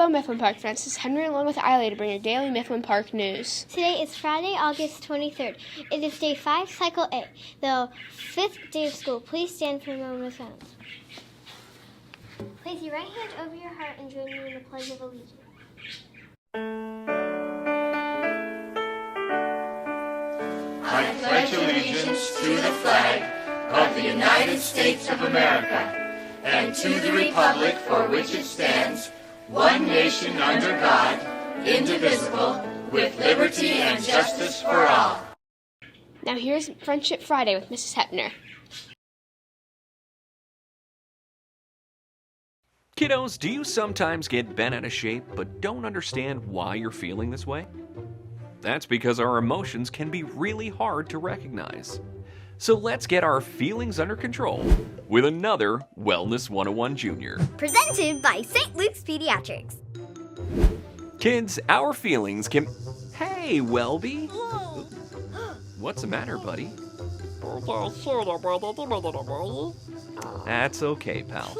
Hello, Mifflin Park friends. This is Henry along with Eiley to bring your daily Mifflin Park news. Today is Friday, August 23rd. It is day 5, cycle A, the 5th day of school. Please stand for a moment of silence. Place your right hand over your heart and join me in the Pledge of Allegiance. I pledge allegiance to the flag of the United States of America and to the republic for which it stands, one nation under God, indivisible, with liberty and justice for all. Now here's Friendship Friday with Mrs. Hepner. Kiddos, do you sometimes get bent out of shape but don't understand why you're feeling this way? That's because our emotions can be really hard to recognize. So let's get our feelings under control with another Wellness 101 Junior. Presented by St. Luke's Pediatrics. Kids, our feelings can... Hey, Welby! What's the matter, buddy? That's okay, pal.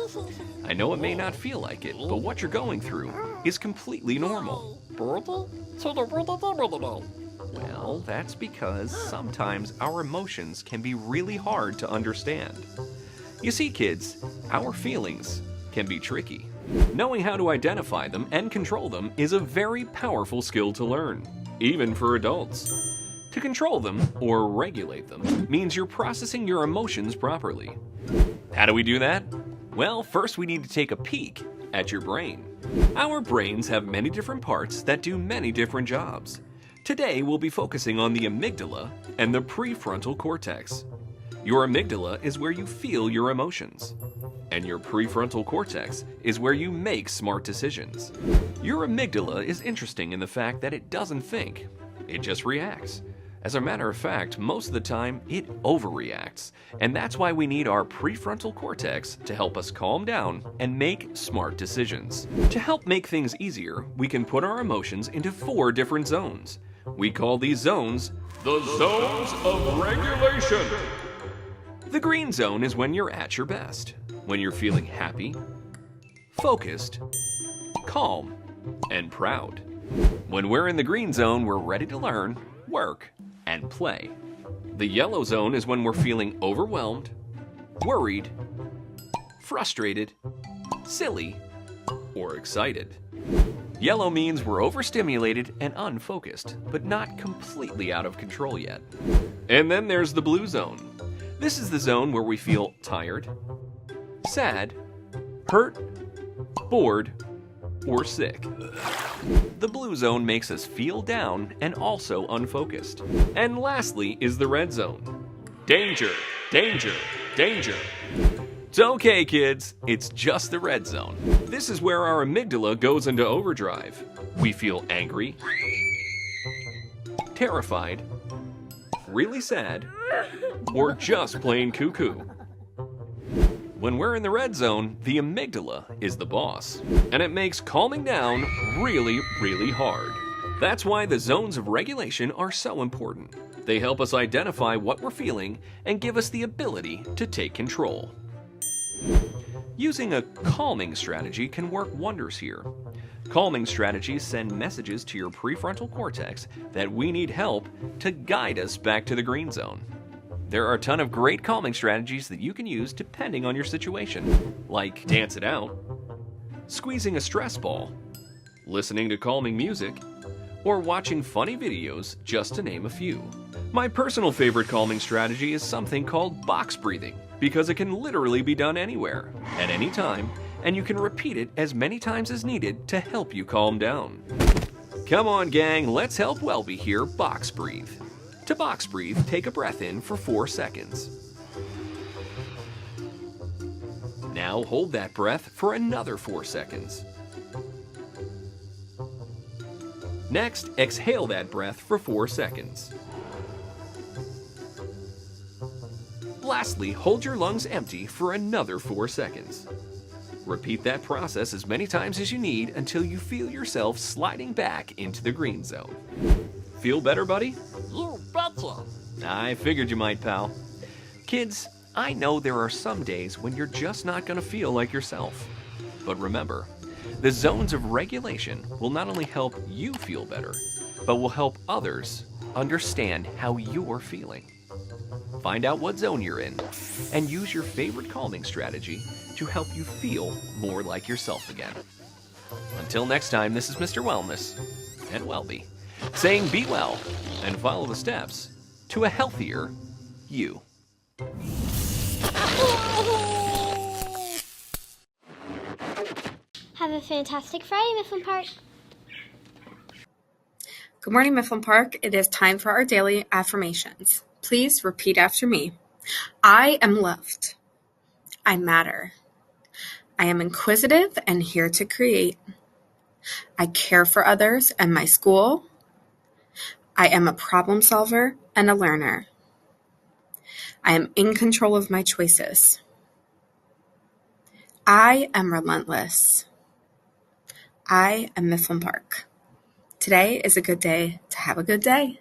I know it may not feel like it, but what you're going through is completely normal. Well, that's because sometimes our emotions can be really hard to understand. You see, kids, our feelings can be tricky. Knowing how to identify them and control them is a very powerful skill to learn, even for adults. To control them, or regulate them, means you're processing your emotions properly. How do we do that? Well, first we need to take a peek at your brain. Our brains have many different parts that do many different jobs. Today, we'll be focusing on the amygdala and the prefrontal cortex. Your amygdala is where you feel your emotions, and your prefrontal cortex is where you make smart decisions. Your amygdala is interesting in the fact that it doesn't think, it just reacts. As a matter of fact, most of the time, it overreacts, and that's why we need our prefrontal cortex to help us calm down and make smart decisions. To help make things easier, we can put our emotions into 4 different zones. We call these zones the zones of regulation. The green zone is when you're at your best, when you're feeling happy, focused, calm, and proud. When we're in the green zone, we're ready to learn, work, and play. The yellow zone is when we're feeling overwhelmed, worried, frustrated, silly, or excited. Yellow means we're overstimulated and unfocused, but not completely out of control yet. And then there's the blue zone. This is the zone where we feel tired, sad, hurt, bored, or sick. The blue zone makes us feel down and also unfocused. And lastly is the red zone. Danger, danger, danger. It's okay, kids. It's just the red zone. This is where our amygdala goes into overdrive. We feel angry, terrified, really sad, or just plain cuckoo. When we're in the red zone, the amygdala is the boss, and it makes calming down really, really hard. That's why the zones of regulation are so important. They help us identify what we're feeling and give us the ability to take control. Using a calming strategy can work wonders here. Calming strategies send messages to your prefrontal cortex that we need help to guide us back to the green zone. There are a ton of great calming strategies that you can use depending on your situation, like dance it out, squeezing a stress ball, listening to calming music, or watching funny videos, just to name a few. My personal favorite calming strategy is something called box breathing, because it can literally be done anywhere, at any time, and you can repeat it as many times as needed to help you calm down. Come on, gang, let's help Welby here box breathe. To box breathe, take a breath in for 4 seconds. Now hold that breath for another 4 seconds. Next, exhale that breath for 4 seconds. Lastly, hold your lungs empty for another 4 seconds. Repeat that process as many times as you need until you feel yourself sliding back into the green zone. Feel better, buddy? You betcha. I figured you might, pal. Kids, I know there are some days when you're just not going to feel like yourself. But remember, The zones of regulation will not only help you feel better, but will help others understand how you're feeling. Find out what zone you're in and use your favorite calming strategy to help you feel more like yourself again. Until next time, this is Mr. Wellness and Wellbe saying be well and follow the steps to a healthier you. Have a fantastic Friday, Mifflin Park. Good morning, Mifflin Park. It is time for our daily affirmations. Please repeat after me. I am loved. I matter. I am inquisitive and here to create. I care for others and my school. I am a problem solver and a learner. I am in control of my choices. I am relentless. I am Mifflin Park. Today is a good day to have a good day.